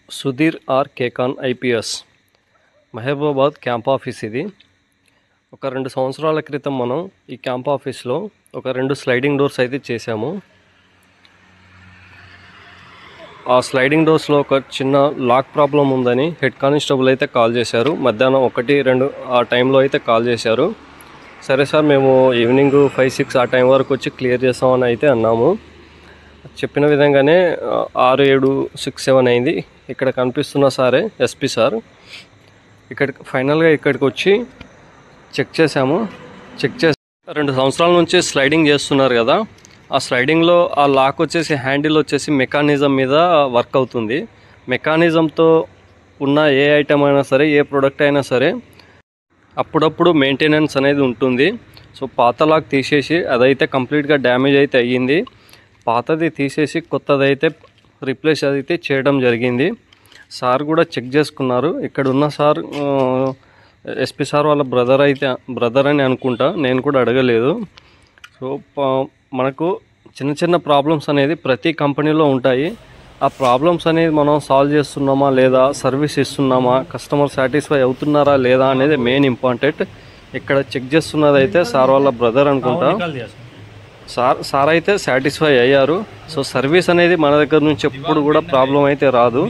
Sudheer R Kekan IPS Mahabubabad camp office ఇది. ఒక 2 సంవత్సరాల క్రితం మనం ఈ క్యాంప్ ఆఫీస్లో ఒక 2 స్లైడింగ్ డోర్స్ అయితే చేసాము. ఆ స్లైడింగ్ డోర్స్లో ఒక చిన్న లాక్ ప్రాబ్లం ఉందని హెడ్ కానిస్టేబుల్ అయితే కాల్ చేశారు. మధ్యాహ్నం 1-2 ఆ టైంలో అయితే కాల్ చేశారు. సరే సార్, మేము ఈవినింగ్ 5-6 ఆ టైం వరకు వచ్చి క్లియర్ చేస్తామని అయితే అన్నాము. చెప్పిన విధంగానే 6-7-6-7 అయింది. ఇక్కడ కనిపిస్తున్న సారే ఎస్పీ సార్. ఫైనల్గా ఇక్కడికి వచ్చి చెక్ చేసాము. 2 సంవత్సరాల నుంచి స్లైడింగ్ చేస్తున్నారు కదా, ఆ స్లైడింగ్లో ఆ లాక్ వచ్చేసి హ్యాండిల్ వచ్చేసి మెకానిజం మీద వర్క్ అవుతుంది. మెకానిజంతో ఉన్న ఏ ఐటమ్ అయినా సరే, ఏ ప్రోడక్ట్ అయినా సరే అప్పుడప్పుడు మెయింటెనెన్స్ అనేది ఉంటుంది. సో పాత లాక్ తీసేసి, అదైతే కంప్లీట్గా డ్యామేజ్ అయితే అయ్యింది. పాతది తీసేసి కొత్తదైతే రీప్లేస్ అయితే చేయడం జరిగింది. సార్ కూడా చెక్ చేసుకున్నారు. ఇక్కడ ఉన్న సార్ ఎస్పీ సార్ వాళ్ళ బ్రదర్ అని అనుకుంటా, నేను కూడా అడగలేదు. సో మనకు చిన్న ప్రాబ్లమ్స్ అనేది ప్రతి కంపెనీలో ఉంటాయి. ఆ ప్రాబ్లమ్స్ అనేది మనం సాల్వ్ చేస్తున్నామా లేదా, సర్వీస్ ఇస్తున్నామా, కస్టమర్ సాటిస్ఫై అవుతున్నారా లేదా అనేది మెయిన్ ఇంపార్టెంట్. ఇక్కడ చెక్ చేస్తున్నది అయితే సార్ వాళ్ళ బ్రదర్ అనుకుంటా. సార్ అయితే సాటిస్ఫై అయ్యారు. సో సర్వీస్ అనేది మన దగ్గర నుంచి ఎప్పుడు కూడా ప్రాబ్లం అయితే రాదు.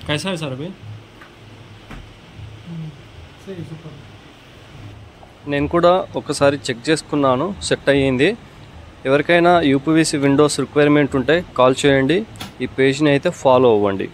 कैसा है सर अभी? నేను కూడా ఒకసారి చెక్ చేసుకున్నాను, సెట్ అయ్యింది. ఎవరికైనా యూపీవీసీ విండోస్ రిక్వైర్మెంట్ ఉంటే కాల్ చేయండి. ఈ పేజ్ని అయితే ఫాలో అవ్వండి.